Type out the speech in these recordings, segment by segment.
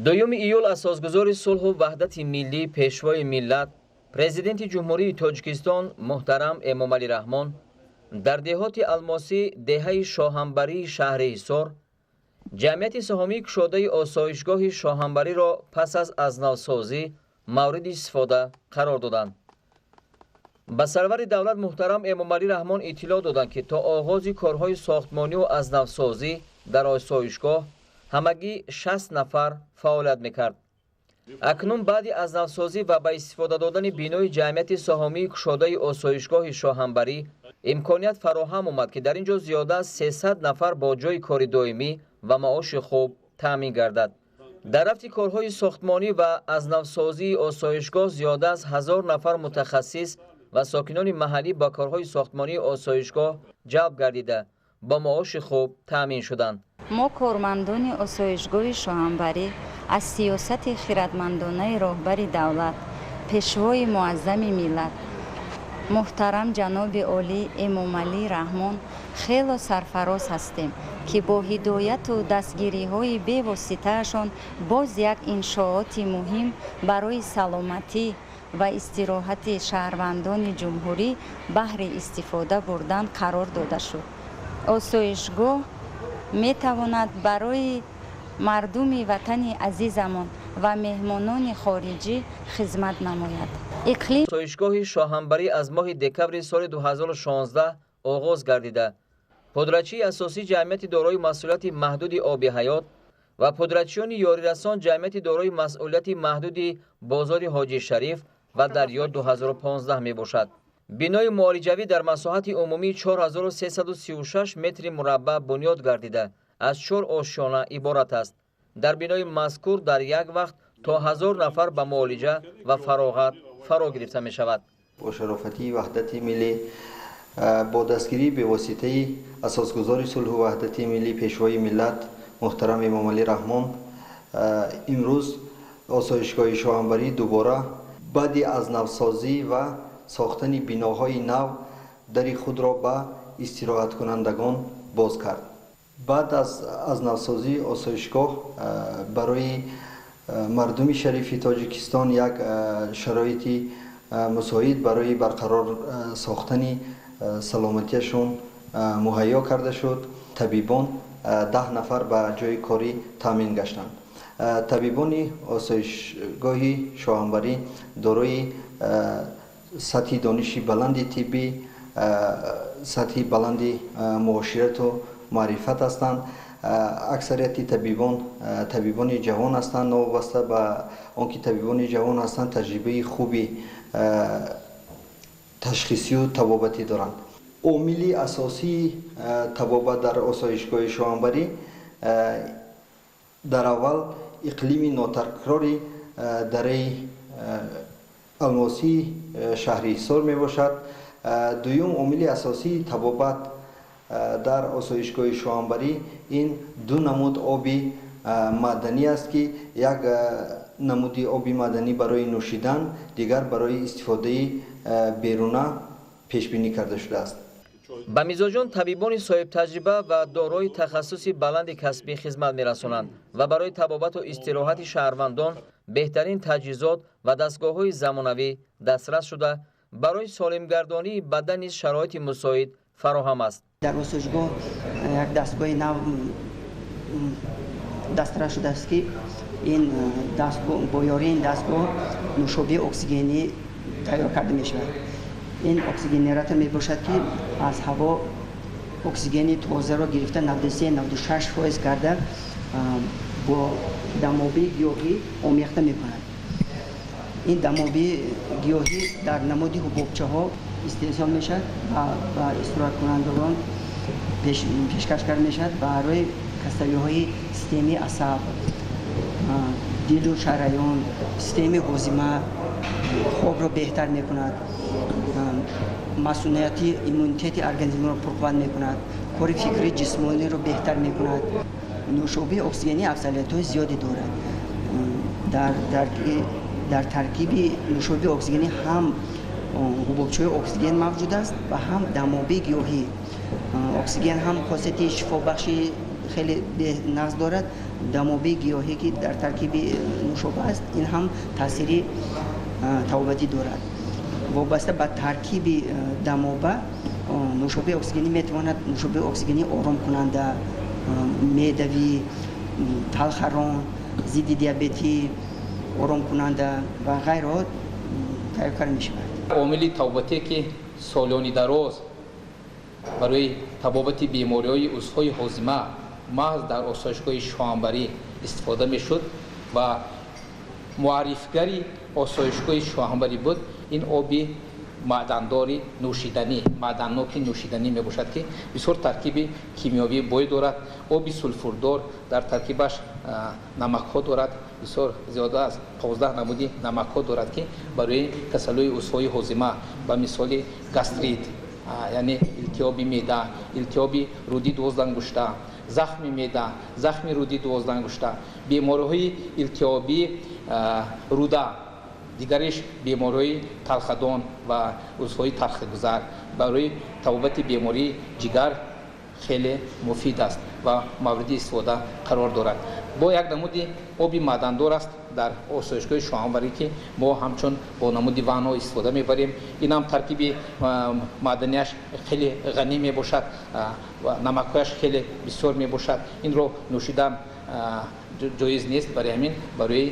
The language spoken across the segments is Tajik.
دوم ایول اساسگزار صلح و وحدت ملی پیشوای ملت پرزیدنت جمهوری تاجیکستان محترم امامعلی رحمان در دهات الماسی دهه شاهنبری شهر حصار جمعیت سهامی کشاده آسایشگاه شاهنبری را پس از نوسازی مورد استفاده قرار دادند. به سرور دولت محترم امامعلی رحمان اطلاع دادند که تا آغاز کارهای ساختمانی و از نوسازی در آسایشگاه همگی 60 نفر فعالیت میکرد. اکنون بعد از نوسازی و به استفاده دادن بینای جمعیت سهامی کشاده آسایشگاه شاهنبری امکانیت فراهم آمد که در اینجا زیاده از 300 نفر با جای کار دائمی و معاش خوب تامین گردد. در رفت کارهای ساختمانی و از نوسازی آسایشگاه زیاده از 1000 نفر متخصص و ساکنان محلی با کارهای ساختمانی آسایشگاه جلب گردیده با معاش خوب تامین شدند. ما کارمندان آسایشگاه شاهنبری از سیاست خردمندانه راهبر دولت پیشوای معظم ملت محترم جناب عالی امامعلی رحمان خیلی سرفراز هستیم که با هدایت و دستگیری های بی‌واسطه‌شان باز یک انشاءات مهم برای سلامتی و استراحت شهروندان جمهوری بهر استفاده بردن قرار داده شد. آسایشگاه می تواند برای مردم وطن عزیزمان و مهمانان خارجی خدمت نماید. آسایشگاه شاهنبری از ماه دکمبر سال 2016 آغاز گردیده. پدرچی اساسی جمعیت دارای مسئولیت محدود آب حیات و پدرچیان یاریرسان جمعیت دارای مسئولیت محدود بازار حاجی شریف و دریا 2015 می باشد. بینای معالجوی در مساحت عمومی 4336 متر مربع بنیاد گردیده از 4 آشیانه عبارت است. در بینای مذکور در یک وقت تا 1000 نفر به معالجه و فراغت فرا گرفته می شود. با شرافتی وحدت ملی با دستگیری به واسطه اساسگزار صلح و وحدت ملی پیشوای ملت محترم امامعلی رحمان امروز آسایشگاه شاهنبری دوباره بعد از نوسازی و ساختن بناهای نو در خود را به استراحت کنندگان باز کرد. بعد از نوسازی آسایشگاه برای مردم شریف تاجیکستان یک شرایطی مساعد برای برقرار ساختن سلامتیشون مهیا کرده شد. طبیبان 10 نفر به جای کاری تامین گشتند. طبیبان آسایشگاه شاهنبری دارای سطح دانش بلند طبی، سطح بلند معاشرت و معرفت هستند. اکثریت طبیبان جوان هستند. وابسته به آنکه طبیبان جوان هستند تجربه خوبی تشخیصی و طبابتی دارند. عامل اساسی طبابت در آسایشگاه شاهنبری در اول اقلیم ناتکراری در الماسی شهر حصار می باشد. دوم عامل اساسی طبابت در آسایشگاه شاهنبری این دو نمود آب معدنی است که یک نمود آب معدنی برای نوشیدن، دیگر برای استفاده بیرونه پیش بینی کرده شده است. به میزاجان طبیبان صاحب تجربه و دارای تخصصی بلند کسبی خدمت می‌رسانند و برای طبابت و استراحت شهروندان بهترین تجهیزات و دستگاه‌های زمانوی دسترس شده برای سالمگردانی بدن نیز شرایط مساعد فراهم است. در آسایشگاه یک دستگاه نو دسترس شده است که این دستگاه با یاری این دستگاه نوشابه اکسیژنی تیار کرده می شود. این اکسیژنیرات می باشد که از هوا اکسیژن تازه را گرفته 93-96% کرده با دمابه گیاهی آمیخته می کند. این دمابه گیاهی در نماد حبوبچه ها استحصال می شود و استراحت کنندگان پیشکش کرده می شود برای خستگی های سیستم عصب، دل و شریان، سیستم هاضمه خواب را بهتر می کند، مسئولیتی ایمونیته ارگانیسم را پرقوت می کند، کار فکری جسمانی را بهتر می کند. نوشابه اکسیژنی افضلیت‌های زیادی دارد. در ترکیب نوشابه اکسیژنی هم حبوبچه‌های اکسیژن موجود است و هم دمابه گیاهی. اکسیژن هم خاصیت شفابخش خیلی نقص دارد. دمابه گیاهی که در ترکیب نوشابه است این هم تاثیری توابتی دارد. وابسته به ترکیب دمابه نوشابه اکسیژنی میتواند نوشابه اکسیژنی آرام کننده، معدوی، تلخران، ضد دیابتی، آرام کننده و غیره کار می شود. عامل توابتی که سالانی دراز برای تبابت بیماری‌های عضوهای هاضمه محض در آسایشگاه شاهنبری استفاده میشد و معرفیگری آسایشگاه شاهنبری بود. این آبی معدنداری نوشیدنی، معدنناک نوشیدنی می باشد که بسیار ترکیب کیمیاوی بوی دارد. آبی سولفوردار در ترکیبش نمک ها دارد، بسیار زیاده از 15 نمودی نمک ها دارد که برای کسل‌های عضوهای هاضمه به مثال گاستریت، یعنی التهاب معده، التهاب رودی 12 انگشته، زخم معده، زخم رودی 12 انگشته، بیماری‌های التهابی روده، دیگرش بیماری تلخدان و عضوهای تلخگذر برای توابت بیماری جگر خیلی مفید است و مورد استفاده قرار دارد. با یک نمودی آبی معدندار است در آسایشگاه شاهنبری که ما همچون با نمودی ونا استفاده میبریم. این هم ترکیب معدنیش خیلی غنی می باشد و نمکش خیلی بسیار می باشد. این رو نوشیدن جایز نیست، برای همین برای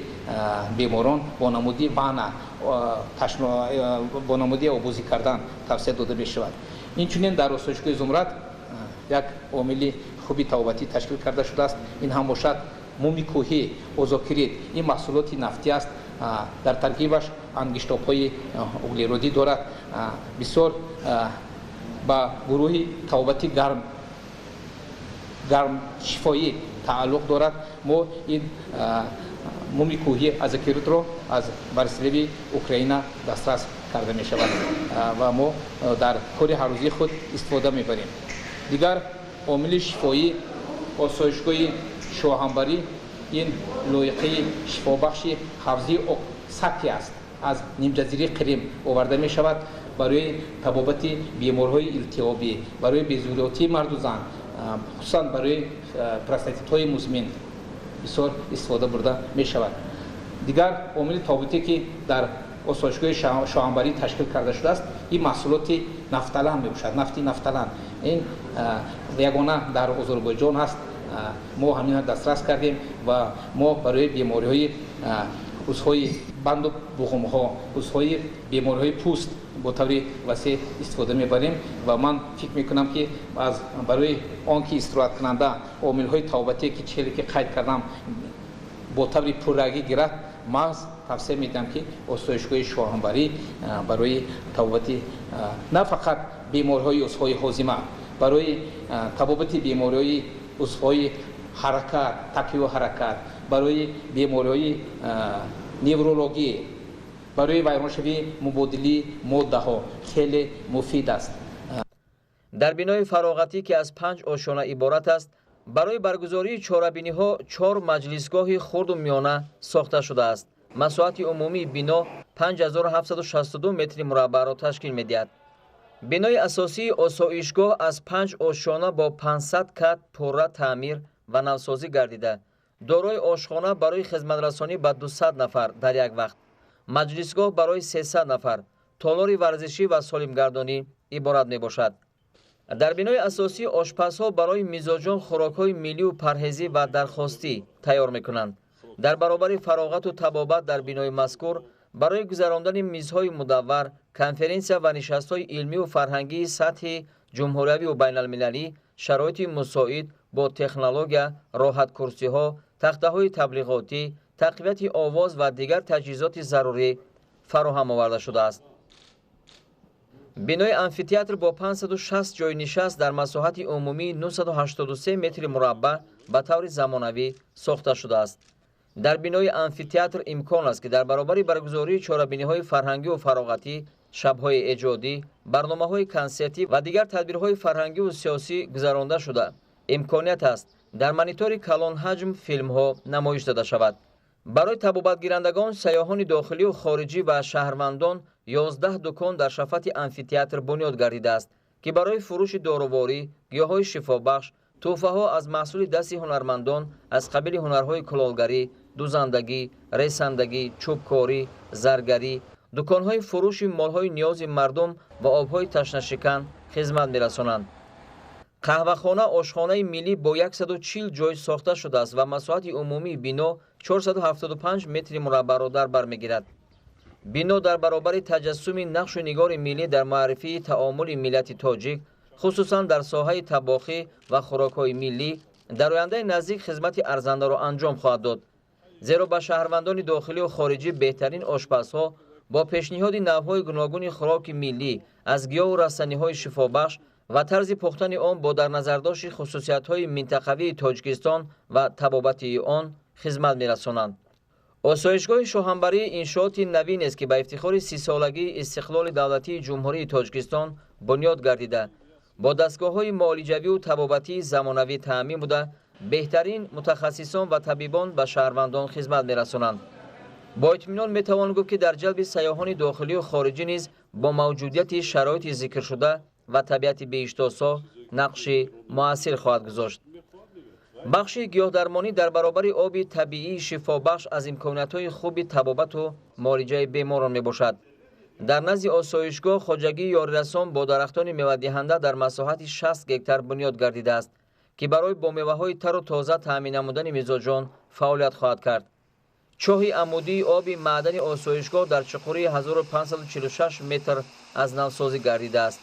بیماران با نمودی ونا با نمودی آبوزی کردن توصیه داده می شود. اینچنین در آسایشگاه زمرد یک عامل خوبی توابتی تشکیل کرده شده است. این هم باشد مومی کوهی، اوزوکریت. این محصولات نفتی است. در ترکیبش انگشتاب‌های اوگلیرودی دارد. بسیار با گروه توابتی گرم شفایی تعلق دارد. ما این مومی کوهی اوزوکریت رو از برسلوی اوکراین دسترس کرده می شود و ما در کار هر روزی خود استفاده می بریم. دیگر عامل شفایی آسایشگاه شاهنبری این لایقه شفابخش حفظی سطحی است. از نیم جزیره قریم آورده می شود برای تبابت بیماری‌های التهابی، برای بیزوریاتی مرد و زن، خصوصا برای پروستاتیت‌های مزمن بسیار استفاده برده می شود. دیگر عامل توابتی که در آسایشگاه شاهنبری تشکیل کرده شده است این محصولات نفتالین می باشد. نفتی نفتالین این یگانه در آذربایجان است. ما همین دسترس کردیم و ما برای بیماری‌های عضوهای بند و بغم‌ها، عضوهای بیماری‌های پوست با طور وسیع استفاده می‌بریم و من فکر می‌کنم که از برای آنکه استراحت کننده عامل‌های توابتی که چهلی که قید کردم با طور پررنگی گیرد، محض توصیه می‌دم که آسایشگاه شاهنبری برای توابتی نه فقط بیماری‌های عضوهای هاضمه، برای تبابت بیماری‌های عضوهای حرکت، تکیه و حرکت، برای بیماری‌های نورولوژی، برای ویرانشوی مبادله ماده‌ها خیلی مفید است. در بینای فراغتی که از 5 آشانه عبارت است، برای برگزاری چهاربینی‌ها 4 مجلسگاه خرد و میانه ساخته شده است. مساحت عمومی بنا 5762 متر مربع را تشکیل می‌دهد. بینای اساسی آسایشگاه از 5 آشانه با 500 کت پره تعمیر و نوسازی گردیده، دارای آشخانه برای خدمترسانی به 200 نفر در یک وقت، مجلسگاه برای 300 نفر، تالار ورزشی و سالمگردانی عبارت می باشد. در بینای اساسی آشپزها برای میزاجان خوراک‌های ملی و پرهیزی و درخواستی تیار می‌کنند. در برابر فراغت و طبابت در بینای مذکور برای گذراندن میزهای مدور، کنفرانس‌ها و نشست‌های علمی و فرهنگی سطح جمهوری و بین المللی شرایط مساعد با تکنولوژی، راحت کرسی‌ها، تخته‌های تبلیغاتی، تقویت آواز و دیگر تجهیزات ضروری فراهم آورده شده است. بینای امفی‌تئاتر با 560 جای نشست در مساحت عمومی 983 متر مربع به طور زمانوی ساخته شده است. در بینای امفی‌تئاتر امکان است که در برابر برگزاری چهاربینی‌های فرهنگی و فراغتی، شب‌های ایجادی، برنامه‌های کنسرتی و دیگر تدبیرهای فرهنگی و سیاسی گذرانده شده. امکانیت است در مانیتور کلان حجم فیلم‌ها نمایش داده شود. برای طبابت گیرندگان، سیاحان داخلی و خارجی و شهروندان 11 دکان در شفت امفی‌تئاتر بنیاد گردیده است که برای فروش داروواری، گیاهای شفابخش، тӯҳфаҳо аз маҳсули дасти ҳунармандон аз қабили ҳунарҳои кулолгарӣ, дузандагӣ, ресандагӣ, чӯбкорӣ, заргарӣ, дуконҳои фурӯши молҳои ниёзи мардум ва обҳои ташнашикан хизмат мерасонанд. қаҳвахона ошхонаи миллӣ бо 140 ҷой сохта шудааст ва масоҳати умумии бино 475 метри мураббаъро дар бар мегирад. бино дар баробари таҷассуми нақшу нигори миллӣ дар муаррифии таомули миллати тоҷик, хусусан дар соҳаи табохӣ ва хӯрокҳои миллӣ, дар ояндаи наздик хизмати арзандаро анҷом хоҳад дод, зеро ба шаҳрвандони дохилию хориҷӣ беҳтарин ошпазҳо бо пешниҳоди навъҳои гуногуни хӯроки миллӣ аз гиёву растаниҳои шифобахш ва тарзи пухтани он бо дар назардошти хусусиятҳои минтақавии Тоҷикистон ва табобати он хизмат мерасонанд. осоишгоҳи шоҳанбарӣ иншооти навинест, ки ба ифтихори 30-солагии истиқлоли давлатии ҷумҳурии Тоҷикистон бунёд гардида, бо дастгоҳҳои муолиҷавию табобатии замонавӣ таъмин буда, беҳтарин мутахассисон ва табибон ба шаҳрвандон хизмат мерасонанд. бо итминон метавон гуфт, ки дар ҷалби сайёҳони дохилию хориҷӣ низ бо мавҷудияти шароити зикршуда ва табиати беиштосо нақши муассир хоҳад гузошт. бахши гиёҳдармонӣ дар баробари оби табиии шифобахш аз имкониятҳои хуби табобату муолиҷаи беморон мебошад. дар назди осоишгоҳ хоҷагии ёрирасон бо дарахтони мевадиҳанда дар масоҳати 60 гектар бунёд гардидааст, ки барои бо меваҳои тару тоза таъмин намудани мизоҷон фаъолият хоҳад кард. чоҳи амудии оби маъдани осоишгоҳ дар чуқурии 1546 метр аз навсозӣ гардидааст.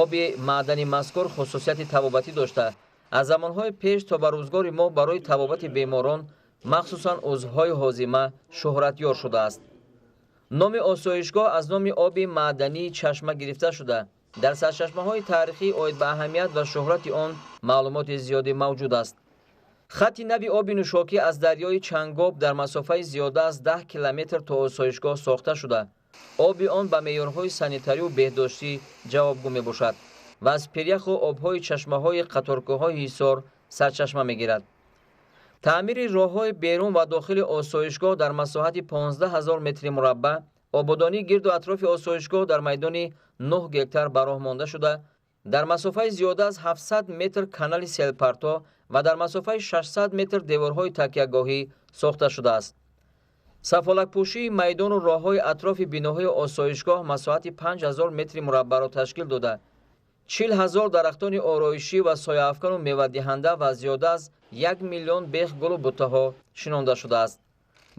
оби маъдани мазкур хусусияти табобатӣ дошта, аз замонҳои пеш то ба рӯзгори мо барои табобати беморон, махсусан узвҳои ҳозима шӯҳратёр шудааст. номи осоишгоҳ аз номи оби маъдании чашма гирифта шуда, дар сарчашмаҳои таърихӣ оид ба аҳамият ва шӯҳрати он маълумоти зиёде мавҷуд аст. хатти нави оби нӯшокӣ аз дарёи Чангоб дар масофаи зиёда аз 10 километр то осоишгоҳ сохта шуда, оби он ба меъёрҳои санитарию беҳдоштӣ ҷавобгӯ мебошад ва аз пиряху обҳои чашмаҳои қаторкӯҳҳои Ҳисор сарчашма мегирад. таъмири роҳҳои берун ва дохили осоишгоҳ дар масоҳати 15 000 метри мураббаъ, ободонии гирду атрофи осоишгоҳ дар майдони 9 гектар ба роҳ монда шуда, дар масофаи зиёда аз 700 метр канали селпарто ва дар масофаи 600 метр деворҳои такягоҳӣ сохта шудааст. сафолакпӯшии майдону роҳҳои атрофи биноҳои осоишгоҳ масоҳати 5000 метри мураббаъро ташкил дода, 40 000 дарахтони ороишӣ ва сояафкану мевадиҳанда ва зиёда аз 1 миллион бех гулу буттаҳо шинонда шудааст.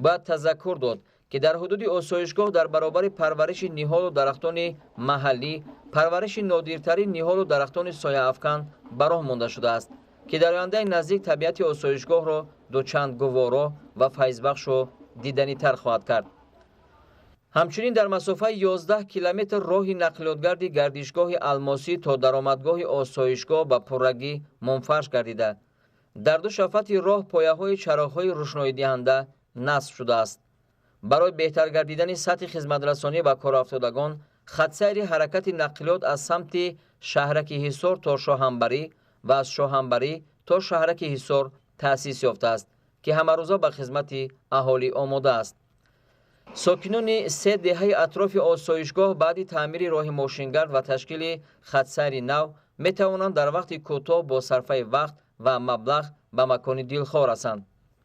бояд тазаккур дод, ки дар ҳудуди осоишгоҳ дар баробари парвариши ниҳолу дарахтони маҳаллӣ, парвариши нодиртари ниҳолу дарахтони сояафкан ба роҳ монда шудааст, ки дар ояндаи наздик табиати осоишгоҳро дучанд гуворо ва файзбахшу диданитар хоҳад кард. ҳамчунин дар масофаи 11 километр роҳи нақлиётгарди гардишгоҳи Алмосӣ то даромадгоҳи осоишгоҳ ба пуррагӣ мунфарш гардида, дар ду шафати роҳ пояҳои чароғҳои рӯшноидиҳанда насб шудааст. барои беҳтар гардидани сатҳи хизматрасонӣ ба корафтодагон, хатсайри ҳаракати нақлиёт аз самти шаҳраки Ҳисор то Шоҳанбарӣ ва аз Шоҳанбарӣ то шаҳраки Ҳисор таъсис ёфтааст, ки ҳамарӯза ба хизмати аҳолӣ омода аст. сокинони 3 деҳаи атрофи осоишгоҳ баъди таъмири роҳи мошингард ва ташкили хатсайри нав метавонанд дар вақти кӯтоҳ бо сарфаи вақт ва маблағ ба макони дилхоҳ расанд.